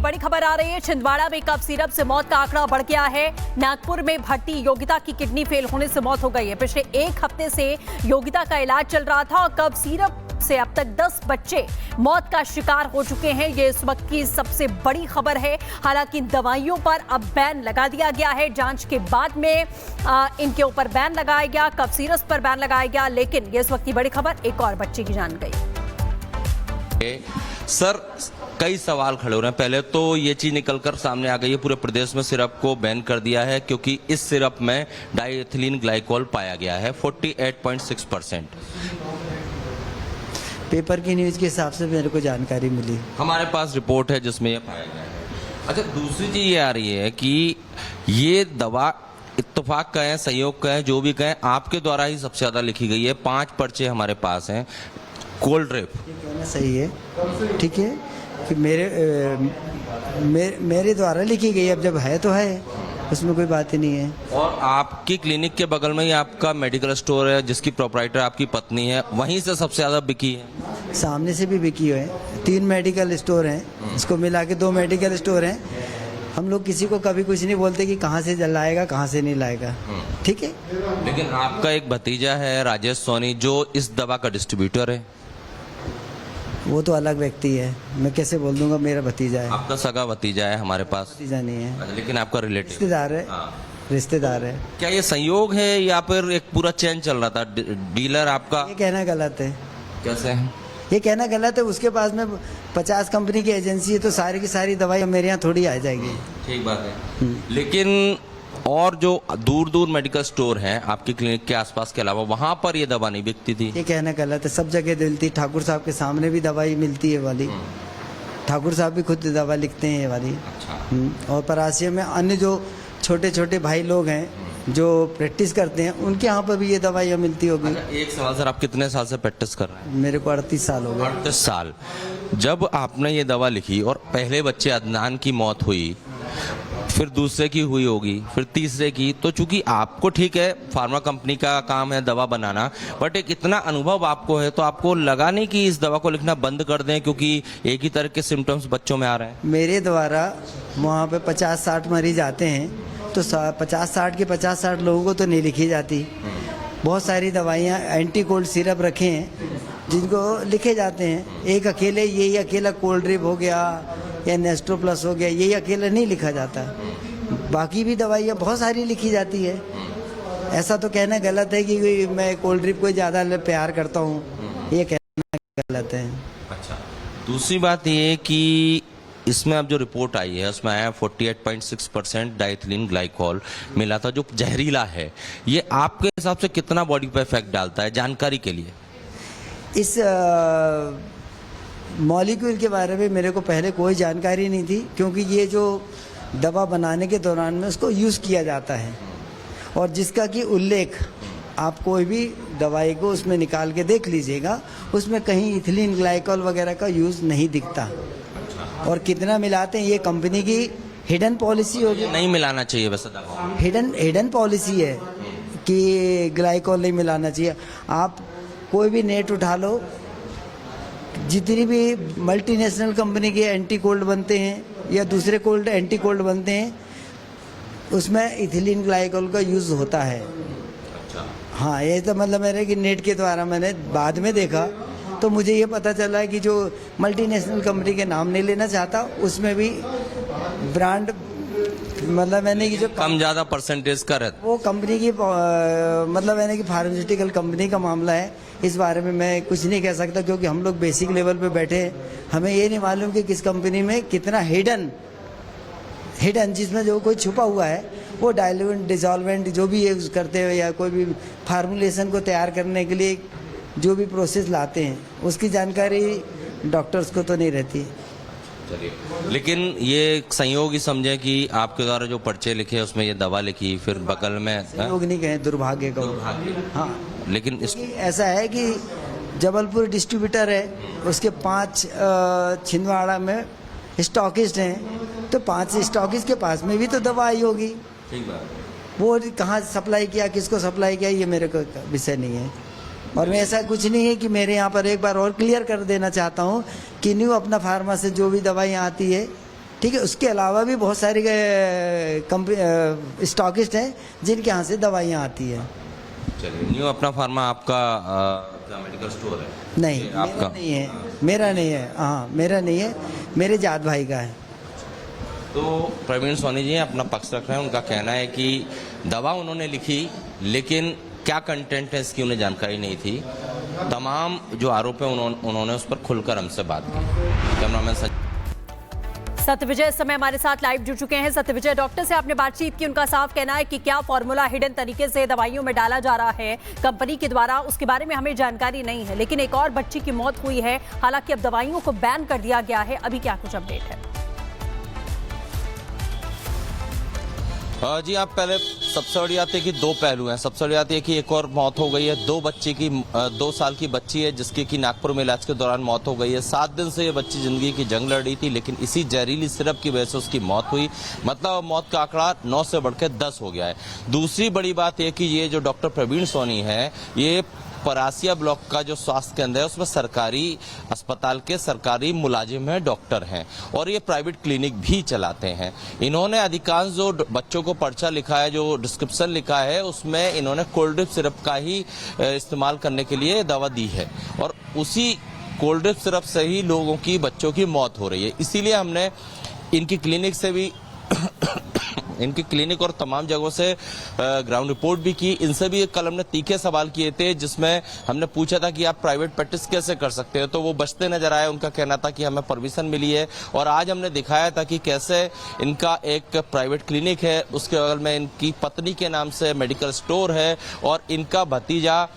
बड़ी खबर आ रही है। छिंदवाड़ा में कफ सिरप से मौत का आंकड़ा बढ़ गया है। नागपुर में भर्ती योगिता की किडनी फेल होने से मौत हो गई है। पिछले एक हफ्ते से योगिता का इलाज चल रहा था और कफ सिरप से अब तक 10 बच्चे मौत का शिकार हो चुके हैं। ये इस वक्त की सबसे बड़ी खबर है। हालांकि दवाइयों पर अब बैन लगा दिया गया है। जांच के बाद में इनके ऊपर बैन लगाया गया, कफ सिरप पर बैन लगाया गया। लेकिन ये इस वक्त की बड़ी खबर, एक और बच्चे की जान गई। सर, कई सवाल खड़े हो रहे हैं। पहले तो ये चीज निकलकर सामने आ गई है, पूरे प्रदेश में सिरप को बैन कर दिया है क्योंकि इस सिरप में डाइएथिलीन ग्लाइकोल पाया गया है 48.6%। पेपर की न्यूज के हिसाब से मेरे को जानकारी मिली। हमारे पास रिपोर्ट है जिसमें ये पाया गया है। अच्छा, दूसरी चीज ये आ रही है कि ये दवा इत्तेफाक कहें, संयोग कहें, जो भी कहें, आपके द्वारा ही सबसे ज्यादा लिखी गई है। 5 पर्चे हमारे पास हैं। कोल्ड ड्रिप कहना सही है, ठीक है कि मेरे द्वारा लिखी गई। अब जब है तो है, उसमें कोई बात ही नहीं है। और आपकी क्लिनिक के बगल में ही आपका मेडिकल स्टोर है जिसकी प्रोप्राइटर आपकी पत्नी है, वहीं से सबसे ज्यादा बिकी है। सामने से भी बिकी है। 3 मेडिकल स्टोर हैं, इसको मिला के 2 मेडिकल स्टोर हैं। हम लोग किसी को कभी कुछ नहीं बोलते कि कहाँ से लाएगा कहाँ से नहीं लाएगा, ठीक है। लेकिन आपका एक भतीजा है राजेश सोनी, जो इस दवा का डिस्ट्रीब्यूटर है। वो तो अलग व्यक्ति है, मैं कैसे बोल दूंगा मेरा भतीजा है। आपका सगा भतीजा है हमारे पास। भतीजा नहीं है, लेकिन आपका रिलेटिव रिश्तेदार है। रिश्तेदार है। क्या ये संयोग है या फिर एक पूरा चेन चल रहा था? डीलर आपका? ये कहना गलत है। कैसे है? ये कहना गलत है। उसके पास में 50 कंपनी की एजेंसी है, तो सारी की सारी दवाई मेरे यहाँ थोड़ी आ जाएगी। ठीक बात है। लेकिन और जो दूर दूर मेडिकल स्टोर हैं आपकी क्लिनिक के आसपास के अलावा, वहाँ पर ये दवा नहीं बिकती थी। ये कहना गलत है। सब जगह मिलती। ठाकुर साहब के सामने भी दवाई मिलती है वाली। ठाकुर साहब भी खुद दवा लिखते हैं ये वाली। अच्छा। और परासिया में अन्य जो छोटे छोटे भाई लोग हैं जो प्रैक्टिस करते हैं, उनके यहाँ पर भी ये दवाइयाँ मिलती होगी। अच्छा, एक सवाल सर, आप कितने साल से प्रैक्टिस कर रहे हैं? मेरे को 38 साल हो गए। 38 साल। जब आपने ये दवा लिखी और पहले बच्चे अदनान की मौत हुई, फिर दूसरे की हुई होगी, फिर तीसरे की, तो चूंकि आपको, ठीक है, फार्मा कंपनी का काम है दवा बनाना, बट एक इतना अनुभव आपको है, तो आपको लगा नहीं कि इस दवा को लिखना बंद कर दें क्योंकि एक ही तरह के सिम्टम्स बच्चों में आ रहे हैं? मेरे द्वारा वहाँ पे 50-60 मरीज आते हैं, तो 50-60 के 50-60 लोगों को तो नहीं लिखी जाती। बहुत सारी दवाइयाँ एंटी कोल्ड सिरप रखे हैं जिनको लिखे जाते हैं। एक अकेले यही अकेला कोल्ड ड्रिप हो गया या नेस्टो प्लस हो गया, यही अकेला नहीं लिखा जाता। बाकी भी दवाइयाँ बहुत सारी लिखी जाती है। ऐसा तो कहना गलत है कि मैं कोल्ड ड्रिप को ज़्यादा प्यार करता हूँ, ये कहना गलत है। अच्छा, दूसरी बात ये कि इसमें अब जो रिपोर्ट आई है उसमें आया 48.6% डाइएथिलीन ग्लाइकोल मिला था, जो जहरीला है। ये आपके हिसाब से कितना बॉडी पे इफेक्ट डालता है, जानकारी के लिए? इस मॉलिक्यूल के बारे में मेरे को पहले कोई जानकारी नहीं थी, क्योंकि ये जो दवा बनाने के दौरान में उसको यूज़ किया जाता है, और जिसका कि उल्लेख आप कोई भी दवाई को उसमें निकाल के देख लीजिएगा, उसमें कहीं इथिलीन ग्लाइकोल वगैरह का यूज़ नहीं दिखता। और कितना मिलाते हैं ये कंपनी की हिडन पॉलिसी होगी। नहीं मिलाना चाहिए वैसे दवा। हिडन पॉलिसी है कि ग्लाइकोल नहीं मिलाना चाहिए। आप कोई भी नेट उठा लो, जितनी भी मल्टीनेशनल कंपनी के एंटी कोल्ड बनते हैं या दूसरे कोल्ड एंटी कोल्ड बनते हैं, उसमें इथिलीन ग्लाइकोल का यूज़ होता है। अच्छा। हाँ, ये तो मतलब मेरे कि नेट के द्वारा मैंने बाद में देखा तो मुझे ये पता चला कि जो मल्टीनेशनल कंपनी के नाम नहीं लेना चाहता, उसमें भी ब्रांड, मतलब मैंने कि जो कम ज़्यादा परसेंटेज का रहता, वो कंपनी की, मतलब मैंने कि फार्मास्यूटिकल कंपनी का मामला है। इस बारे में मैं कुछ नहीं कह सकता क्योंकि हम लोग बेसिक लेवल पे बैठे हैं। हमें ये नहीं मालूम कि किस कंपनी में कितना हिडन जिसमें जो कोई छुपा हुआ है, वो डाइल्यूएंट डिसॉल्वेंट जो भी यूज़ करते हैं या कोई भी फार्मूलेशन को तैयार करने के लिए जो भी प्रोसेस लाते हैं, उसकी जानकारी डॉक्टर्स को तो नहीं रहती। चलिए, लेकिन ये संयोग ही समझे कि आपके द्वारा जो पर्चे लिखे उसमें ये दवा लिखी, फिर बगल में लोग नहीं कहें, दुर्भाग्य का। हाँ, लेकिन ऐसा है कि जबलपुर डिस्ट्रीब्यूटर है, उसके 5 छिंदवाड़ा में स्टॉकिस्ट हैं, तो 5 स्टॉकिस्ट के पास में भी तो दवा आई होगी। ठीक बात। वो कहाँ सप्लाई किया, किसको सप्लाई किया, ये मेरे को विषय नहीं है। और मैं ऐसा कुछ नहीं है कि मेरे यहाँ पर एक बार और क्लियर कर देना चाहता हूँ कि न्यू अपना फार्मा से जो भी दवाइयाँ आती है, ठीक है, उसके अलावा भी बहुत सारे स्टॉकिस्ट हैं जिनके यहाँ से दवाइयाँ आती है। चलिए, न्यू अपना फार्मा आपका मेडिकल स्टोर है? नहीं, ये मेरा आपका नहीं है, मेरा नहीं है। हाँ, मेरा नहीं है, मेरे जात भाई का है। तो प्रवीण सोनी जी अपना पक्ष रख रहे हैं। उनका कहना है कि दवा उन्होंने लिखी, लेकिन क्या कंटेंट है इसकी उन्हें जानकारी नहीं थी। तमाम जो आरोप है उन्होंने उस पर खुलकर हमसे बात की। कैमरामैन सत्यविजय इस समय हमारे साथ लाइव जुड़ चुके हैं। सत्यविजय, डॉक्टर से आपने बातचीत की, उनका साफ कहना है कि क्या फॉर्मूला हिडन तरीके से दवाइयों में डाला जा रहा है कंपनी के द्वारा, उसके बारे में हमें जानकारी नहीं है। लेकिन एक और बच्ची की मौत हुई है, हालांकि अब दवाइयों को बैन कर दिया गया है। अभी क्या कुछ अपडेट है? जी, आप पहले सबसे बड़ी बात है कि दो पहलू हैं। सबसे बड़ी बात है कि एक और मौत हो गई है, 2 साल की बच्ची है जिसकी कि नागपुर में इलाज के दौरान मौत हो गई है। 7 दिन से ये बच्ची जिंदगी की जंग लड़ रही थी, लेकिन इसी जहरीली सिरप की वजह से उसकी मौत हुई। मतलब मौत का आंकड़ा 9 से बढ़कर 10 हो गया है। दूसरी बड़ी बात यह कि ये जो डॉक्टर प्रवीण सोनी है, ये परासिया ब्लॉक का जो स्वास्थ्य केंद्र है उसमें सरकारी अस्पताल के सरकारी मुलाजिम हैं, डॉक्टर हैं, और ये प्राइवेट क्लिनिक भी चलाते हैं। इन्होंने अधिकांश जो बच्चों को पर्चा लिखा है, जो डिस्क्रिप्शन लिखा है, उसमें इन्होंने कोल्ड ड्रिप सिरप का ही इस्तेमाल करने के लिए दवा दी है, और उसी कोल्ड ड्रिप सिरप से ही लोगों की, बच्चों की मौत हो रही है। इसीलिए हमने इनकी क्लिनिक से भी इनकी क्लिनिक और तमाम जगहों से ग्राउंड रिपोर्ट भी की। इनसे भी कल हमने तीखे सवाल किए थे, जिसमें हमने पूछा था कि आप प्राइवेट प्रैक्टिस कैसे कर सकते हो, तो वो बचते नजर आए। उनका कहना था कि हमें परमिशन मिली है, और आज हमने दिखाया था कि कैसे इनका एक प्राइवेट क्लिनिक है, उसके बगल में इनकी पत्नी के नाम से मेडिकल स्टोर है, और इनका भतीजा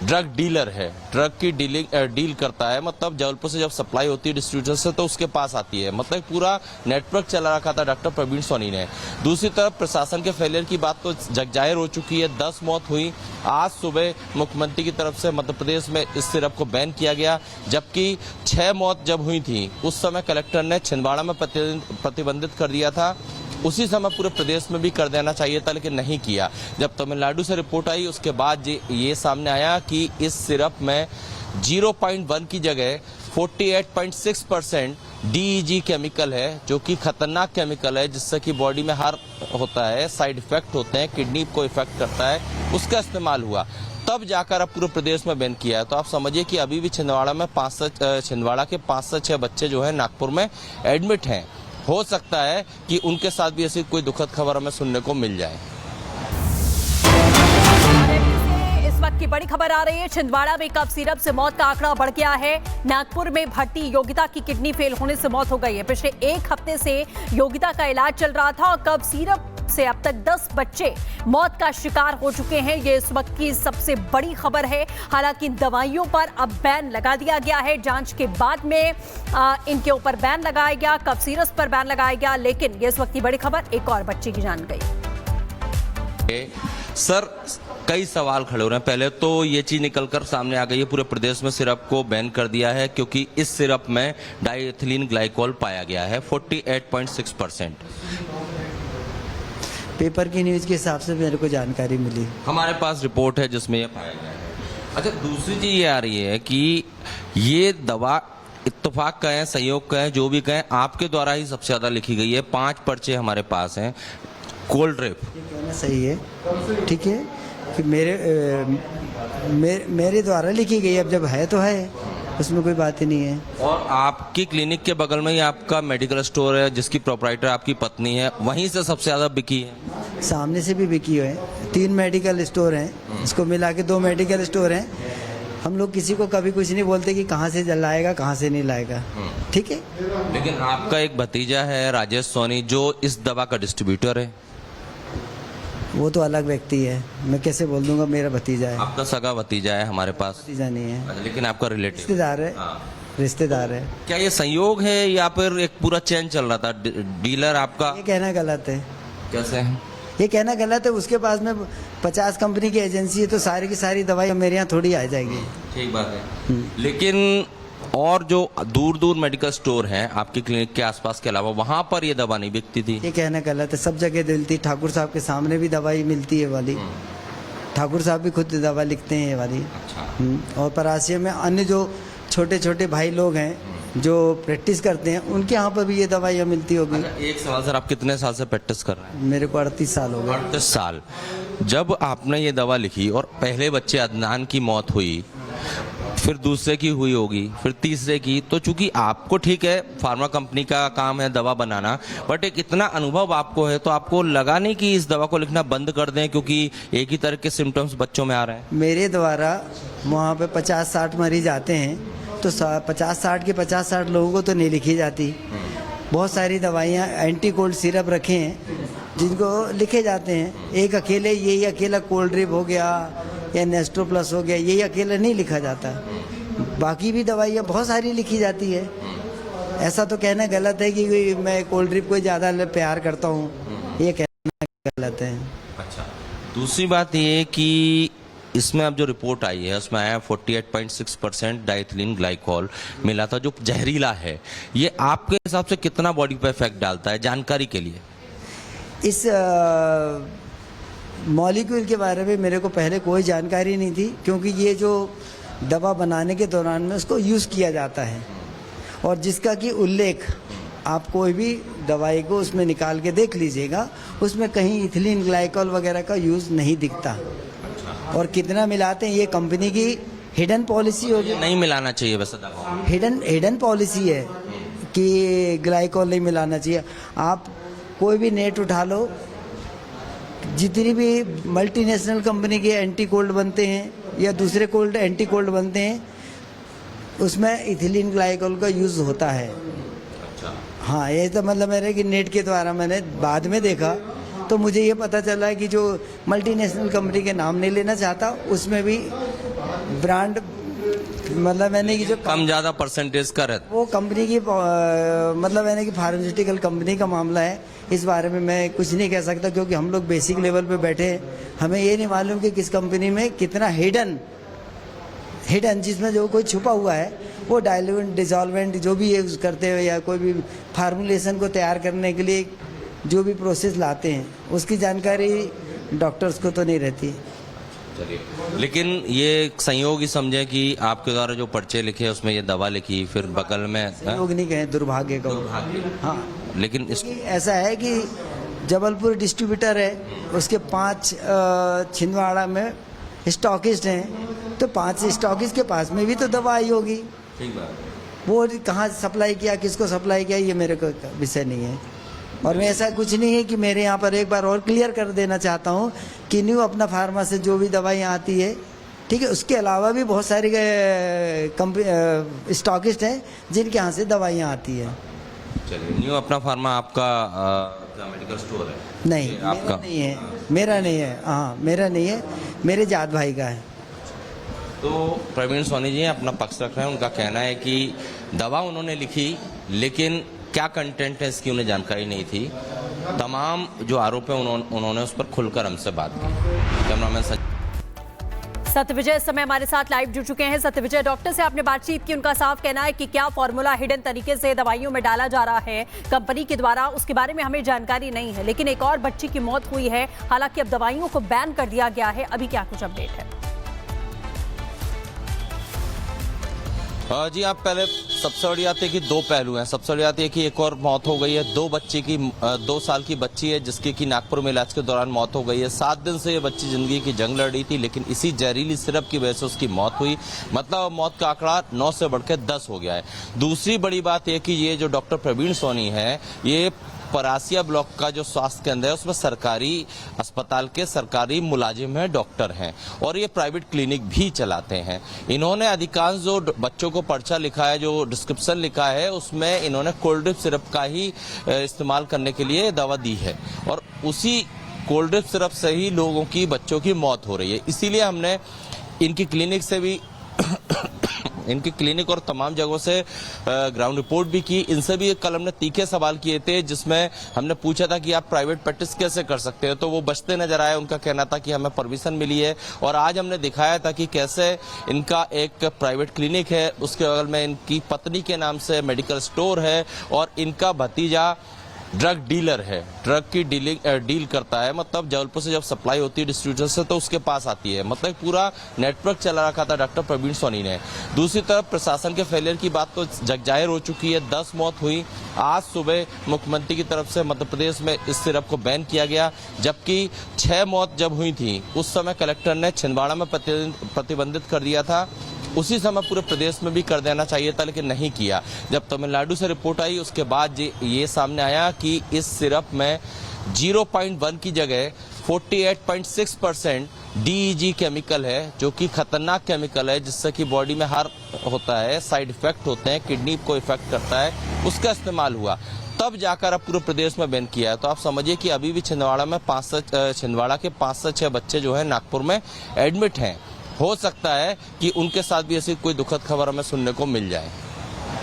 ड्रग डीलर है, ड्रग की डील करता है। मतलब जबलपुर से जब सप्लाई होती है डिस्ट्रीब्यूटर से तो उसके पास आती है। मतलब पूरा नेटवर्क चला रखा था डॉक्टर प्रवीण सोनी ने। दूसरी तरफ प्रशासन के फेलियर की बात तो जगजाहिर हो चुकी है। 10 मौत हुई। आज सुबह मुख्यमंत्री की तरफ से मध्य प्रदेश में इस सिरप को बैन किया गया, जबकि 6 मौत जब हुई थी उस समय कलेक्टर ने छिंदवाड़ा में प्रतिबंधित कर दिया था। उसी समय पूरे प्रदेश में भी कर देना चाहिए था, लेकिन नहीं किया। जब तमिलनाडु से रिपोर्ट आई उसके बाद ये सामने आया कि इस सिरप में 0.1 की जगह 48.6% DEG केमिकल है, जो कि खतरनाक केमिकल है, जिससे कि बॉडी में हार्म होता है, साइड इफेक्ट होते हैं, किडनी को इफेक्ट करता है। उसका इस्तेमाल हुआ, तब जाकर अब पूरे प्रदेश में बैन किया है। तो आप समझिए कि अभी भी छिंदवाड़ा के 5 से 6 बच्चे जो है नागपुर में एडमिट हैं। हो सकता है कि उनके साथ भी ऐसी कोई दुखद खबर हमें सुनने को मिल जाए। इस वक्त की बड़ी खबर आ रही है, छिंदवाड़ा में कफ सिरप से मौत का आंकड़ा बढ़ गया है। नागपुर में भर्ती योगिता की किडनी फेल होने से मौत हो गई है। पिछले 1 हफ्ते से योगिता का इलाज चल रहा था, और कफ सिरप से अब तक 10 बच्चे मौत का शिकार हो चुके हैं। ये इस वक्त की सबसे बड़ी खबर है। हालांकि दवाइयों पर अब बैन लगा दिया गया है। जांच के बाद में इनके ऊपर बैन लगाया गया, कफ सिरप पर बैन लगाया गया। लेकिन ये इस वक्त की बड़ी खबर, एक और बच्चे की जान गई। सर, कई सवाल खड़े हो रहे हैं। पहले तो ये चीज निकलकर सामने आ गई है, पूरे प्रदेश में सिरप को बैन कर दिया है, क्योंकि इस सिरप में डाइएथिलीन ग्लाइकोल पाया गया है 48.6%। पेपर की न्यूज़ के हिसाब से मेरे को जानकारी मिली। हमारे पास रिपोर्ट है जिसमें ये पाया गया है। अच्छा, दूसरी चीज ये आ रही है कि ये दवा इत्तेफाक कहें, संयोग कहें, जो भी कहें, आपके द्वारा ही सबसे ज्यादा लिखी गई है। 5 पर्चे हमारे पास हैं कोल्ड ड्रिप। कहना सही है, ठीक है, कि मेरे द्वारा लिखी गई। अब जब है तो है, उसमें कोई बात ही नहीं है। और आपकी क्लिनिक के बगल में ही आपका मेडिकल स्टोर है, जिसकी प्रोप्राइटर आपकी पत्नी है, वहीं से सबसे ज्यादा बिकी है। सामने से भी बिकी है। 3 मेडिकल स्टोर हैं, इसको मिला के 2 मेडिकल स्टोर हैं। हम लोग किसी को कभी कुछ नहीं बोलते कि कहाँ से लाएगा, कहाँ से नहीं लाएगा, ठीक है। लेकिन आपका एक भतीजा है राजेश सोनी, जो इस दवा का डिस्ट्रीब्यूटर है। वो तो अलग व्यक्ति है, मैं कैसे बोल दूंगा मेरा भतीजा है। आपका सगा भतीजा है हमारे पास? भतीजा नहीं है, लेकिन आपका रिलेटिव, रिश्तेदार है। रिश्तेदार है। क्या ये संयोग है या फिर एक पूरा चेन चल रहा था? डीलर आपका? ये कहना गलत है। कैसे है? ये कहना गलत है। उसके पास में 50 कंपनी की एजेंसी है, तो सारी की सारी दवाई मेरे यहाँ थोड़ी आ जाएगी। ठीक बात है। लेकिन और जो दूर दूर मेडिकल स्टोर हैं आपकी क्लिनिक के आसपास के अलावा, वहां पर ये दवा नहीं बिकती थी? ये कहना गलत है। सब जगह मिलती। ठाकुर साहब के सामने भी दवाई मिलती है वाली। ठाकुर साहब भी खुद दवा लिखते हैं ये वाली। अच्छा। और परासिया में अन्य जो छोटे छोटे भाई लोग हैं, जो प्रैक्टिस करते हैं उनके यहाँ पर भी ये दवाइयाँ मिलती होगी। एक सवाल सर, आप कितने साल से प्रैक्टिस कर रहे हैं? मेरे को 38 साल हो गए। 38 साल। जब आपने ये दवा लिखी और पहले बच्चे अदनान की मौत हुई, फिर दूसरे की हुई होगी, फिर तीसरे की, तो चूंकि आपको ठीक है फार्मा कंपनी का काम है दवा बनाना, बट एक इतना अनुभव आपको है तो आपको लगा नहीं कि इस दवा को लिखना बंद कर दें क्योंकि एक ही तरह के सिम्टम्स बच्चों में आ रहे हैं? मेरे द्वारा वहाँ पे 50-60 मरीज आते हैं तो 50-60 के 50-60 लोगों को तो नहीं लिखी जाती। बहुत सारी दवाइयाँ एंटी कोल्ड सिरप रखे हैं जिनको लिखे जाते हैं। एक अकेले यही अकेला कोल्ड ड्रिप हो गया या नेस्टो प्लस हो गया, यही अकेला नहीं लिखा जाता। बाकी भी दवाइयाँ बहुत सारी लिखी जाती है। ऐसा तो कहना गलत है कि मैं कोल्ड ड्रिप को ज़्यादा प्यार करता हूँ, ये कहना गलत है। अच्छा, दूसरी बात ये कि इसमें अब जो रिपोर्ट आई है उसमें आया 48.6% डाइथिलीन ग्लाइकोल मिला था जो जहरीला है। ये आपके हिसाब से कितना बॉडी पे इफेक्ट डालता है, जानकारी के लिए? इस मॉलिक्यूल के बारे में मेरे को पहले कोई जानकारी नहीं थी क्योंकि ये जो दवा बनाने के दौरान में उसको यूज़ किया जाता है और जिसका कि उल्लेख आप कोई भी दवाई को उसमें निकाल के देख लीजिएगा, उसमें कहीं इथिलीन ग्लाइकोल वगैरह का यूज़ नहीं दिखता। और कितना मिलाते हैं ये कंपनी की हिडन पॉलिसी होगी। नहीं मिलाना चाहिए वैसे दवा, हिडन पॉलिसी है कि ग्लाइकोल नहीं मिलाना चाहिए। आप कोई भी नेट उठा लो, जितनी भी मल्टीनेशनल कंपनी के एंटी कोल्ड बनते हैं या दूसरे कोल्ड एंटी कोल्ड बनते हैं उसमें इथिलीन ग्लाइकोल का यूज़ होता है। हाँ, ये तो मतलब मेरे कि नेट के द्वारा मैंने बाद में देखा तो मुझे ये पता चला कि जो मल्टीनेशनल कंपनी के नाम नहीं लेना चाहता उसमें भी ब्रांड मतलब मैंने कि जो कम ज़्यादा परसेंटेज का रहता, वो कंपनी की मतलब मैंने कि फार्मास्यूटिकल कंपनी का मामला है। इस बारे में मैं कुछ नहीं कह सकता क्योंकि हम लोग बेसिक लेवल पे बैठे हैं, हमें ये नहीं मालूम कि किस कंपनी में कितना हिडन जिसमें जो कोई छुपा हुआ है वो डाइल्यूएंट डिसॉल्वेंट जो भी यूज़ करते हैं या कोई भी फार्मूलेशन को तैयार करने के लिए जो भी प्रोसेस लाते हैं उसकी जानकारी डॉक्टर्स को तो नहीं रहती। लेकिन ये एक संयोग ही समझे कि आपके द्वारा जो पर्चे लिखे उसमें ये दवा लिखी, फिर बगल में लोग नहीं कहें, दुर्भाग्य का। हाँ, लेकिन इस ऐसा है कि जबलपुर डिस्ट्रीब्यूटर है, उसके 5 छिंदवाड़ा में स्टॉकिस्ट हैं, तो 5 स्टॉकिस्ट के पास में भी तो दवा आई होगी। ठीक बात। वो कहाँ सप्लाई किया, किसको सप्लाई किया, ये मेरे को विषय नहीं है। और मैं ऐसा कुछ नहीं है कि मेरे यहाँ पर एक बार और क्लियर कर देना चाहता हूँ कि न्यू अपना फार्मा से जो भी दवाइयाँ आती है, ठीक है, उसके अलावा भी बहुत सारी स्टॉकिस्ट हैं जिनके यहाँ से दवाइयाँ आती है। चलिए, न्यू अपना फार्मा आपका मेडिकल स्टोर है? नहीं, आपका नहीं है, मेरा नहीं है। हाँ, मेरा नहीं है, मेरे जात भाई का है। तो प्रवीण सोनी जी अपना पक्ष रख रहे हैं। उनका कहना है कि दवा उन्होंने लिखी लेकिन क्या कंटेंट है इसकी उन्हें जानकारी नहीं थी। तमाम जो आरोप है उन्होंने उस पर खुलकर हमसे बात की। कैमरामैन सत्यविजय इस समय हमारे साथ लाइव जुड़ चुके हैं। सत्यविजय, डॉक्टर से आपने बातचीत की, उनका साफ कहना है कि क्या फॉर्मूला हिडन तरीके से दवाइयों में डाला जा रहा है कंपनी के द्वारा, उसके बारे में हमें जानकारी नहीं है। लेकिन एक और बच्ची की मौत हुई है, हालांकि अब दवाइयों को बैन कर दिया गया है। अभी क्या कुछ अपडेट है? जी, आप पहले सबसे बड़ी बात है कि 2 पहलू हैं। सबसे बड़ी बात है कि एक और मौत हो गई है, 2 साल की बच्ची है जिसकी कि नागपुर में इलाज के दौरान मौत हो गई है। 7 दिन से ये बच्ची जिंदगी की जंग लड़ रही थी लेकिन इसी जहरीली सिरप की वजह से उसकी मौत हुई। मतलब मौत का आंकड़ा 9 से बढ़कर 10 हो गया है। दूसरी बड़ी बात यह कि ये जो डॉक्टर प्रवीण सोनी है, ये परासिया ब्लॉक का जो स्वास्थ्य केंद्र है उसमें सरकारी अस्पताल के सरकारी मुलाजिम हैं, डॉक्टर हैं और ये प्राइवेट क्लिनिक भी चलाते हैं। इन्होंने अधिकांश जो बच्चों को पर्चा लिखा है, जो डिस्क्रिप्शन लिखा है, उसमें इन्होंने कोल्ड ड्रिप सिरप का ही इस्तेमाल करने के लिए दवा दी है और उसी कोल्ड ड्रिप सिरप से ही लोगों की, बच्चों की मौत हो रही है। इसीलिए हमने इनकी क्लिनिक से भी इनकी क्लिनिक और तमाम जगहों से ग्राउंड रिपोर्ट भी की। इनसे भी कल हमने तीखे सवाल किए थे जिसमें हमने पूछा था कि आप प्राइवेट प्रैक्टिस कैसे कर सकते हो, तो वो बचते नजर आए। उनका कहना था कि हमें परमिशन मिली है और आज हमने दिखाया था कि कैसे इनका एक प्राइवेट क्लिनिक है, उसके बगल में इनकी पत्नी के नाम से मेडिकल स्टोर है और इनका भतीजा ड्रग डीलर है, ड्रग की डील करता है, मतलब जबलपुर से जब सप्लाई होती है डिस्ट्रीब्यूटर से तो उसके पास आती है, मतलब पूरा नेटवर्क चला रखा था डॉक्टर प्रवीण सोनी ने। दूसरी तरफ प्रशासन के फेलियर की बात तो जगजाहिर हो चुकी है, 10 मौत हुई। आज सुबह मुख्यमंत्री की तरफ से मध्य प्रदेश में इस सिरप को बैन किया गया, जबकि 6 मौत जब हुई थी उस समय कलेक्टर ने छिंदवाड़ा में प्रतिबंधित कर दिया था। उसी समय पूरे प्रदेश में भी कर देना चाहिए था, लेकिन नहीं किया। जब तमिलनाडु से रिपोर्ट आई उसके बाद ये सामने आया कि इस सिरप में 0.1 की जगह 48.6% DEG केमिकल है, जो कि खतरनाक केमिकल है, जिससे कि बॉडी में हार्म होता है, साइड इफेक्ट होते हैं, किडनी को इफेक्ट करता है, उसका इस्तेमाल हुआ। तब जाकर अब पूरे प्रदेश में बैन किया है। तो आप समझिए कि अभी भी छिंदवाड़ा के 5 से 6 बच्चे जो है नागपुर में एडमिट हैं। हो सकता है कि उनके साथ भी ऐसी कोई दुखद खबर हमें सुनने को मिल जाए।